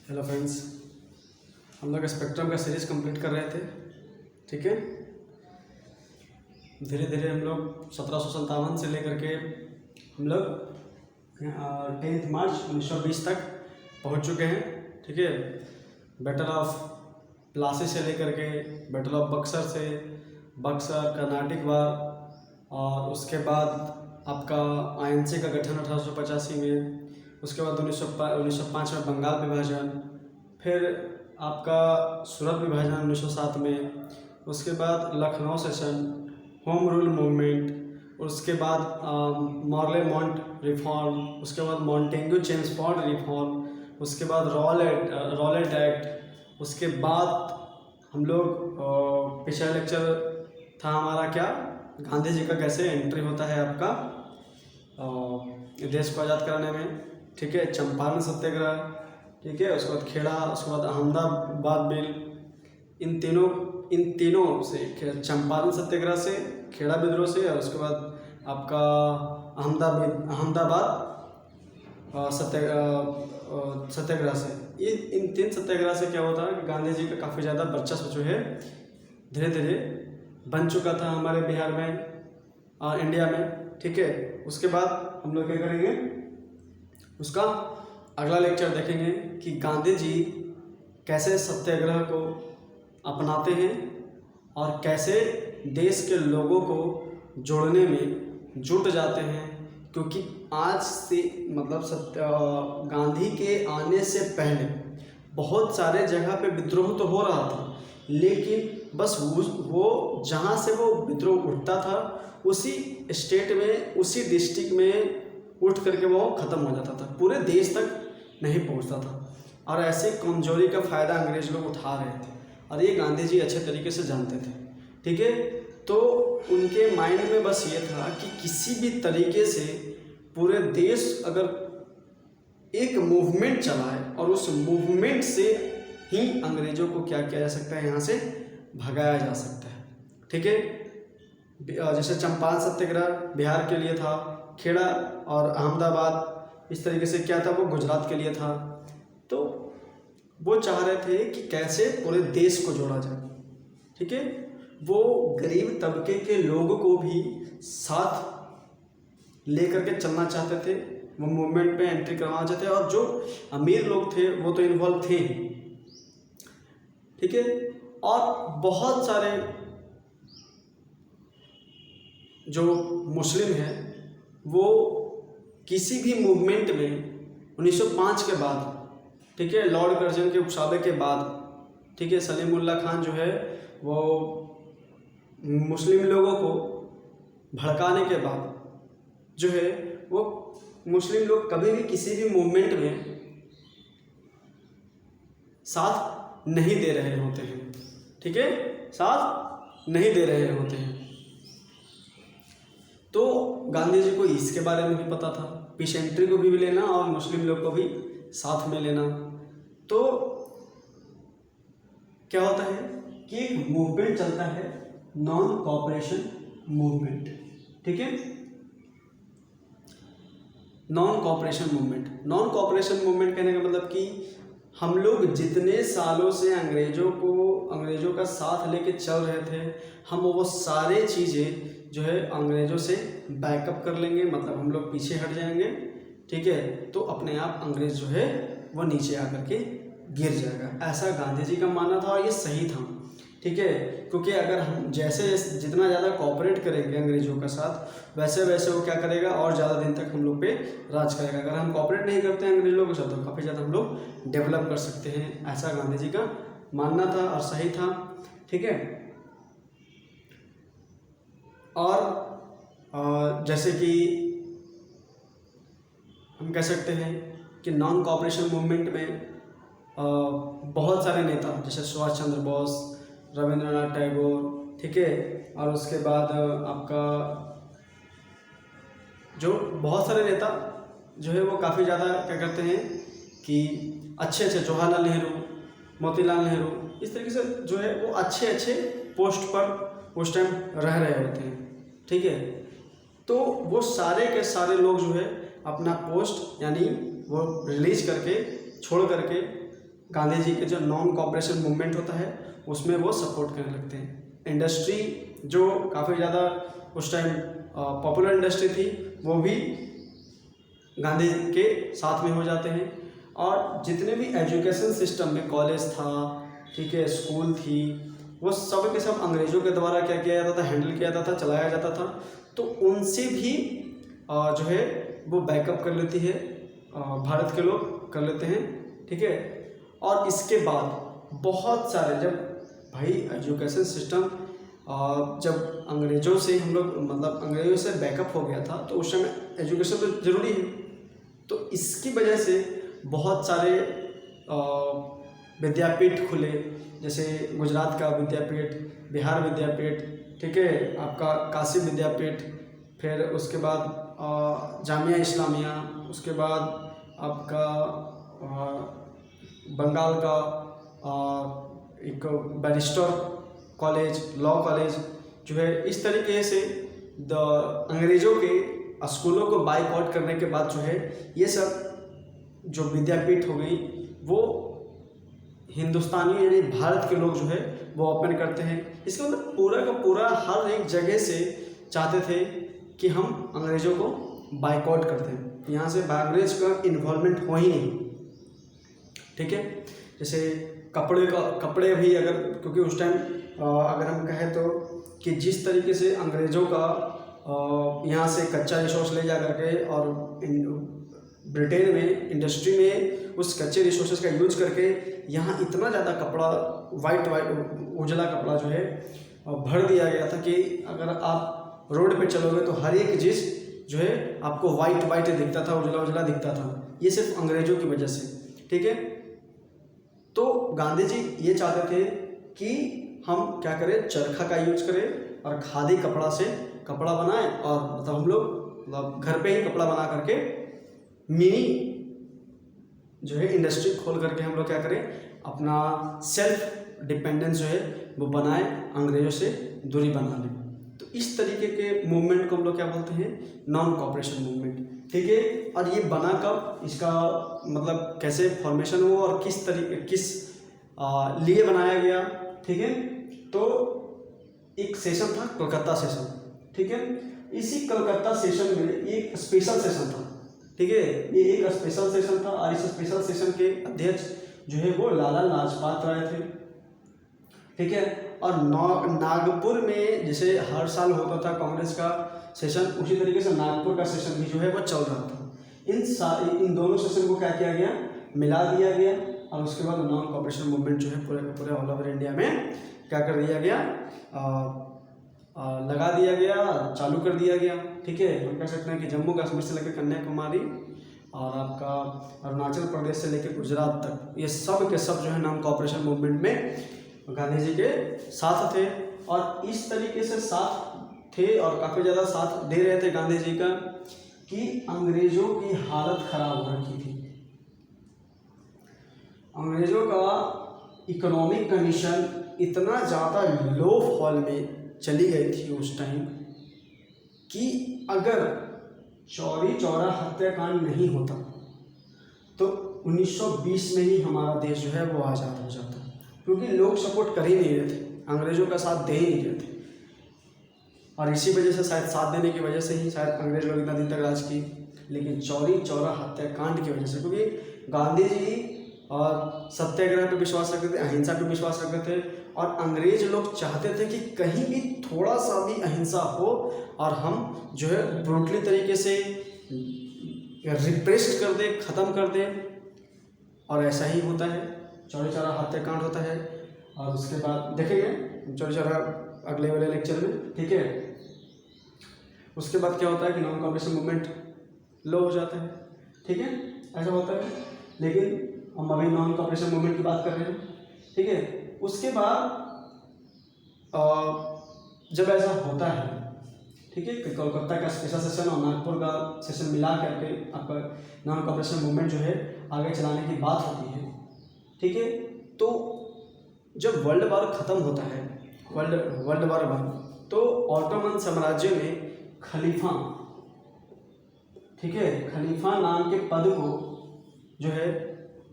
Hello friends, हम लोग spectrum का सीरीज़ कंप्लीट कर रहे थे। ठीक है, धीरे धीरे हम लोग 1757 से लेकर के हम लोग 10 मार्च 1920 तक पहुंच चुके हैं। ठीक है, बैटल ऑफ प्लासी से लेकर के बैटल ऑफ बक्सर से, बक्सर कर्नाटिक वार, और उसके बाद आपका आईएनसी का गठन 1885 में, उसके बाद 1905 में बंगाल विभाजन, फिर आपका सूरत विभाजन 1907 में, उसके बाद Lucknow session, home rule movement, उसके बाद मॉर्ले मॉन्ट रिफॉर्म, उसके बाद मॉन्टेग्यू चेम्सफोर्ड रिफॉर्म, उसके बाद रॉलेट एक्ट, उसके बाद हम लोग पिछला लेक्चर था हमारा क्या, गांधी जी का कैसे एंट्री होता है आपका देश को आज़ाद कराने में। ठीक है, चंपारण सत्याग्रह, ठीक है, उसके बाद खेड़ा, उसके बाद अहमदाबाद बिल, इन तीनों से, चंपारण सत्याग्रह से, खेड़ा विद्रोह से, और उसके बाद आपका अहमदाबाद सत्याग्रह से, इन 3 सत्याग्रह से क्या होता है कि गांधी जी का काफ़ी ज़्यादा वर्चस्व जो है धीरे धीरे बन चुका था हमारे बिहार में और इंडिया में। ठीक है, उसके बाद हम लोग क्या करेंगे, उसका अगला लेक्चर देखेंगे कि गांधी जी कैसे सत्याग्रह को अपनाते हैं और कैसे देश के लोगों को जोड़ने में जुट जाते हैं। क्योंकि आज से मतलब गांधी के आने से पहले बहुत सारे जगह पे विद्रोह तो हो रहा था, लेकिन बस वो जहाँ से वो विद्रोह उठता था उसी स्टेट में, उसी डिस्ट्रिक्ट में उठ करके वो ख़त्म हो जाता था, पूरे देश तक नहीं पहुंचता था। और ऐसे कमजोरी का फ़ायदा अंग्रेज लोग उठा रहे थे और ये गांधी जी अच्छे तरीके से जानते थे। ठीक है, तो उनके माइंड में बस ये था कि किसी भी तरीके से पूरे देश अगर एक मूवमेंट चलाए और उस मूवमेंट से ही अंग्रेज़ों को क्या किया जा सकता है, यहाँ से भगाया जा सकता है। ठीक है, जैसे चंपारण सत्याग्रह बिहार के लिए था, खेड़ा और अहमदाबाद इस तरीके से क्या था, वो गुजरात के लिए था। तो वो चाह रहे थे कि कैसे पूरे देश को जोड़ा जाए। ठीक है, वो गरीब तबके के लोगों को भी साथ लेकर के चलना चाहते थे, वो मूवमेंट पे एंट्री करवाना चाहते थे, और जो अमीर लोग थे वो तो इन्वॉल्व थे। ठीक है, और बहुत सारे जो मुस्लिम हैं वो किसी भी मूवमेंट में 1905 के बाद, ठीक है, लॉर्ड कर्जन के उकसावे के बाद, ठीक है, सलीमुल्लाह खान जो है वो मुस्लिम लोगों को भड़काने के बाद जो है वो मुस्लिम लोग कभी भी किसी भी मूवमेंट में साथ नहीं दे रहे होते हैं। ठीक है, साथ नहीं दे रहे होते हैं। तो गांधी जी को इसके बारे में भी पता था, पीसेंट्री को भी लेना और मुस्लिम लोग को भी साथ में लेना। तो क्या होता है कि एक मूवमेंट चलता है, नॉन कॉपरेशन मूवमेंट। ठीक है, non cooperation movement. Non cooperation movement कहने का मतलब कि हम लोग जितने सालों से अंग्रेज़ों का साथ लेके चल रहे थे, हम वो सारे चीज़ें जो है अंग्रेज़ों से बैकअप कर लेंगे, मतलब हम लोग पीछे हट जाएंगे। ठीक है, तो अपने आप अंग्रेज़ जो है वो नीचे आकर के गिर जाएगा, ऐसा गांधी जी का मानना था और ये सही था। ठीक है, क्योंकि अगर हम जैसे जितना ज़्यादा कोऑपरेट करेंगे अंग्रेज़ों के साथ, वैसे वैसे वो क्या करेगा और ज़्यादा दिन तक हम लोग पे राज करेगा। अगर हम कोऑपरेट नहीं करते हैं अंग्रेज लोगों के साथ तो काफ़ी ज़्यादा हम लोग डेवलप कर सकते हैं, ऐसा गांधी जी का मानना था और सही था। ठीक है, और जैसे कि हम कह सकते हैं कि नॉन कॉपरेशन मूवमेंट में बहुत सारे नेता जैसे सुभाष चंद्र बोस, रविंद्रनाथ टैगोर, ठीक है, और उसके बाद आपका जो बहुत सारे नेता जो है वो काफ़ी ज़्यादा क्या करते हैं कि अच्छे जवाहरलाल नेहरू, मोतीलाल नेहरू, इस तरीके से जो है वो अच्छे पोस्ट पर उस टाइम रह रहे होते हैं। ठीक है, तो वो सारे के सारे लोग जो है अपना पोस्ट यानी वो रिलीज करके छोड़ करके गांधी जी के जो नॉन कॉपरेशन मूवमेंट होता है उसमें वो सपोर्ट करने लगते हैं। इंडस्ट्री जो काफ़ी ज़्यादा उस टाइम पॉपुलर इंडस्ट्री थी वो भी गांधी के साथ में हो जाते हैं। और जितने भी एजुकेशन सिस्टम में कॉलेज था, ठीक है, स्कूल थी, वो सब के सब अंग्रेज़ों के द्वारा क्या किया जाता था, हैंडल किया जाता था, चलाया जाता था। तो उनसे भी जो है वो बैकअप कर लेती है, भारत के लोग कर लेते हैं, ठीक है। और इसके बाद बहुत सारे, जब भाई एजुकेशन सिस्टम जब अंग्रेज़ों से हम लोग मतलब अंग्रेज़ों से बैकअप हो गया था तो उस समय एजुकेशन तो ज़रूरी है। तो इसकी वजह से बहुत सारे विद्यापीठ खुले, जैसे गुजरात का विद्यापीठ, बिहार विद्यापीठ, ठीक है, आपका काशी विद्यापीठ, फिर उसके बाद जामिया इस्लामिया, उसके बाद आपका बंगाल का एक बैरिस्टर कॉलेज, लॉ कॉलेज जो है। इस तरीके से अंग्रेज़ों के स्कूलों को बाइकआउट करने के बाद जो है ये सब जो विद्यापीठ हो गई वो हिंदुस्तानी यानी भारत के लोग जो है वो ओपन करते हैं। इसका मतलब पूरा का पूरा हर एक जगह से चाहते थे कि हम अंग्रेज़ों को बाइकआउट करते हैं, यहाँ से अंग्रेज का इन्वॉल्वमेंट हो ही नहीं, ठीक है। जैसे कपड़े भी अगर, क्योंकि उस टाइम अगर हम कहें तो कि जिस तरीके से अंग्रेज़ों का यहाँ से कच्चा रिसोर्स ले जा करके और ब्रिटेन में इंडस्ट्री में उस कच्चे रिसोर्सेज का यूज करके यहाँ इतना ज़्यादा कपड़ा वाइट उजला कपड़ा जो है भर दिया गया था कि अगर आप रोड पे चलोगे तो हर एक चीज़ जो है आपको वाइट दिखता था, उजला उजला दिखता था। ये सिर्फ अंग्रेज़ों की वजह से, ठीक है। तो गांधी जी ये चाहते थे कि हम क्या करें, चरखा का यूज करें और खादी कपड़ा से कपड़ा बनाएं और मतलब हम लोग मतलब घर पे ही कपड़ा बना करके मिनी जो है इंडस्ट्री खोल करके हम लोग क्या करें, अपना सेल्फ डिपेंडेंस जो है वो बनाए, अंग्रेज़ों से दूरी बना लें। तो इस तरीके के मूवमेंट को हम लोग क्या बोलते हैं, नॉन कॉपरेशन मूवमेंट, ठीक है। और ये बना कब, इसका मतलब कैसे फॉर्मेशन हुआ और किस तरीके लिए बनाया गया, ठीक है। तो एक सेशन था कलकत्ता सेशन, ठीक है। इसी कलकत्ता सेशन में एक स्पेशल सेशन था, ठीक है। ये एक स्पेशल सेशन था और इस स्पेशल सेशन के अध्यक्ष जो है वो लाला लाजपत राय थे, ठीक है। और नागपुर में जैसे हर साल होता था कांग्रेस का सेशन, उसी तरीके से नागपुर का सेशन भी जो है वो चल रहा था। इन दोनों सेशन को क्या किया गया, मिला दिया गया और उसके बाद नॉन कॉपरेशन मूवमेंट जो है पूरे के पूरे ऑल ओवर इंडिया में क्या कर दिया गया, लगा दिया गया, चालू कर दिया गया, ठीक है। हम कह सकते हैं कि जम्मू कश्मीर से लेकर कन्याकुमारी और आपका अरुणाचल प्रदेश से लेकर गुजरात तक ये सब के सब जो है नॉन कॉपरेशन मूवमेंट में गांधी जी के साथ थे। और इस तरीके से साथ थे और काफ़ी ज़्यादा साथ दे रहे थे गांधी जी का कि अंग्रेज़ों की हालत ख़राब हो रखी थी। अंग्रेज़ों का इकोनॉमिक कंडीशन इतना ज़्यादा लो फॉल में चली गई थी उस टाइम कि अगर चौरी चौरा हत्याकांड नहीं होता तो 1920 में ही हमारा देश जो है वो आज़ाद हो जाता, क्योंकि लोग सपोर्ट कर ही नहीं रहे थे, अंग्रेज़ों का साथ दे ही नहीं रहे थे। और इसी वजह से शायद साथ देने की वजह से ही शायद अंग्रेज लोग इतना दिन तक राज की। लेकिन चौरी चौरा हत्याकांड की वजह से, क्योंकि गांधी जी और सत्याग्रह पे विश्वास रखते थे, अहिंसा पे विश्वास रखते थे और अंग्रेज लोग चाहते थे कि कहीं भी थोड़ा सा भी अहिंसा हो और हम जो है ब्रूटली तरीके से रिप्रेस्ड कर दे, ख़त्म कर दे। और ऐसा ही होता है, चौरी चौरा हत्याकांड होता है। और उसके बाद देखेंगे चौरी चौरा अगले वाले लेक्चर में, ठीक है। उसके बाद क्या होता है कि नॉन कॉपरेशन मूवमेंट लो हो जाता है, ठीक है, ऐसा होता है। लेकिन हम अभी नॉन कॉपरेशन मूवमेंट की बात कर रहे हैं, ठीक है। उसके बाद जब ऐसा होता है, ठीक है, कि कोलकाता का स्पेशल सेशन और नागपुर का सेशन मिला करके आपका नॉन कॉपरेशन मूवमेंट जो है आगे चलाने की बात होती है, ठीक है। तो जब वर्ल्ड वॉर ख़त्म होता है, वर्ल्ड वॉर 1, तो ऑटोमन साम्राज्य में खलीफा, ठीक है, खलीफा नाम के पद को जो है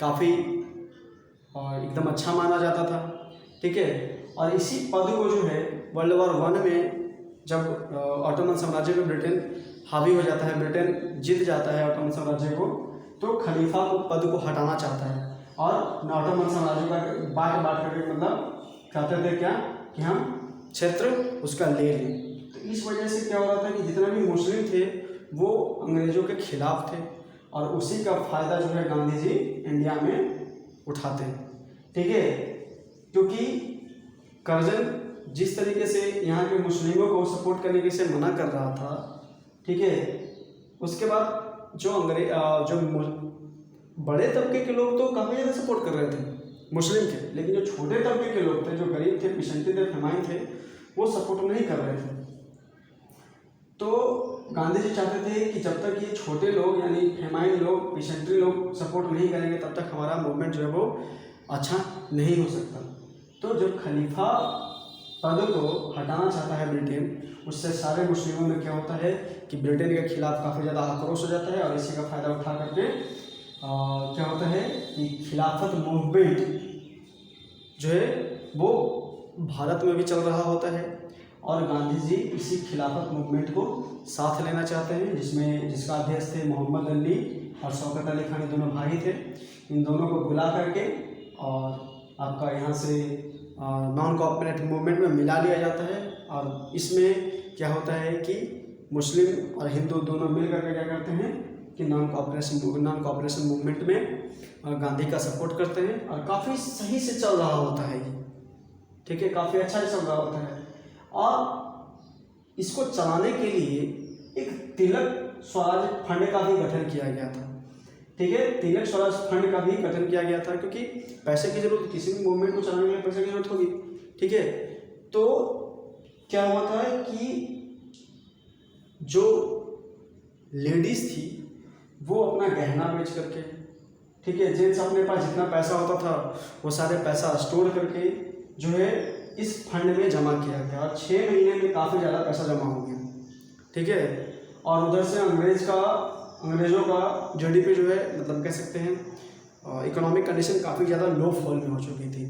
काफ़ी और एकदम अच्छा माना जाता था, ठीक है। और इसी पद को जो है वर्ल्ड वॉर 1 में जब ऑटोमन साम्राज्य पे ब्रिटेन हावी हो जाता है, ब्रिटेन जीत जाता है ऑटोमन साम्राज्य को, तो खलीफा को पद को हटाना चाहता है और ऑटोमन साम्राज्य का बांट करके मतलब चाहते थे क्या कि हम क्षेत्र उसका ले लें। तो इस वजह से क्या हो रहा था कि जितना भी मुस्लिम थे वो अंग्रेजों के खिलाफ थे और उसी का फायदा जो है गांधी जी इंडिया में उठाते हैं, ठीक है। क्योंकि कर्जन जिस तरीके से यहाँ के मुस्लिमों को सपोर्ट करने से मना कर रहा था, ठीक है, उसके बाद जो बड़े तबके के लोग तो काफ़ी ज़्यादा सपोर्ट कर रहे थे मुस्लिम के, लेकिन जो छोटे तबके के लोग थे, जो गरीब थे, पिछड़े थे, फेमाइन थे, वो सपोर्ट नहीं कर रहे थे। तो गांधी जी चाहते थे कि जब तक ये छोटे लोग यानी फेमाइन लोग, पिछड़े लोग सपोर्ट नहीं करेंगे तब तक हमारा मूवमेंट जो है वो अच्छा नहीं हो सकता। तो जब खलीफा पद को हटाना चाहता है ब्रिटेन, उससे सारे मुस्लिमों में क्या होता है कि ब्रिटेन के खिलाफ काफ़ी ज़्यादा आक्रोश हो जाता है और इसी का फ़ायदा उठा करके क्या होता है कि खिलाफत मूवमेंट जो है वो भारत में भी चल रहा होता है और गांधी जी इसी खिलाफत मूवमेंट को साथ लेना चाहते हैं, जिसका अध्यक्ष थे मोहम्मद अली और शौकत अली खान, दोनों भाई थे। इन दोनों को बुला करके और आपका यहाँ से नॉन कोऑपरेटिव मूवमेंट में मिला लिया जाता है और इसमें क्या होता है कि मुस्लिम और हिंदू दोनों मिल करके क्या करते हैं कि नॉन कोऑपरेशन मूवमेंट में गांधी का सपोर्ट करते हैं और काफ़ी सही से चल रहा होता है ये, ठीक है, काफ़ी अच्छा चल रहा होता है। और इसको चलाने के लिए एक तिलक स्वराज फंड का भी गठन किया गया था, ठीक है, तिलक स्वराज फंड का भी गठन किया गया था क्योंकि पैसे की जरूरत, किसी भी मूवमेंट को चलाने के लिए पैसे की जरूरत होगी, ठीक है। तो क्या हुआ था कि जो लेडीज थी वो अपना गहना बेच करके, ठीक है, जेंट्स अपने पास जितना पैसा होता था वो सारे पैसा स्टोर करके जो है इस फंड में जमा किया गया और 6 महीने में काफ़ी ज़्यादा पैसा जमा हो गया, ठीक है। और उधर से अंग्रेज़ों का जीडीपी जो है मतलब कह सकते हैं इकोनॉमिक कंडीशन काफ़ी ज़्यादा लो फॉल में हो चुकी थी।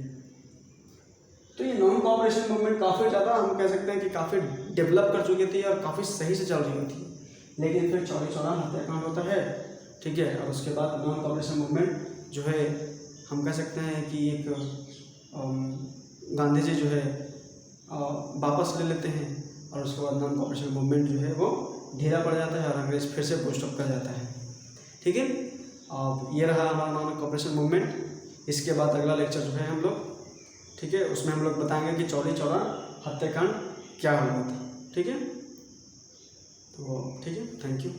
तो ये नॉन कोऑपरेशन मूवमेंट काफ़ी ज़्यादा हम कह सकते हैं कि काफ़ी डेवलप कर चुकी थी और काफ़ी सही से चल रही थी। लेकिन फिर चौरी चौरा हत्याकांड होता है, ठीक है, और उसके बाद नॉन कोऑपरेशन मूवमेंट जो है हम कह सकते हैं कि एक गांधी जी जो है वापस ले लेते हैं और उसके बाद नॉन कोऑपरेशन मूवमेंट जो है वो ढीला पड़ जाता है और अंग्रेज फिर से बूस्ट अप कर जाता है, ठीक है। अब ये रहा हमारा नॉन कोऑपरेशन मूवमेंट। इसके बाद अगला लेक्चर जो है हम लोग, ठीक है, उसमें हम लोग बताएंगे कि चौरी चौरा हत्याकांड क्या हुआ था, ठीक है। तो ठीक है, थैंक यू।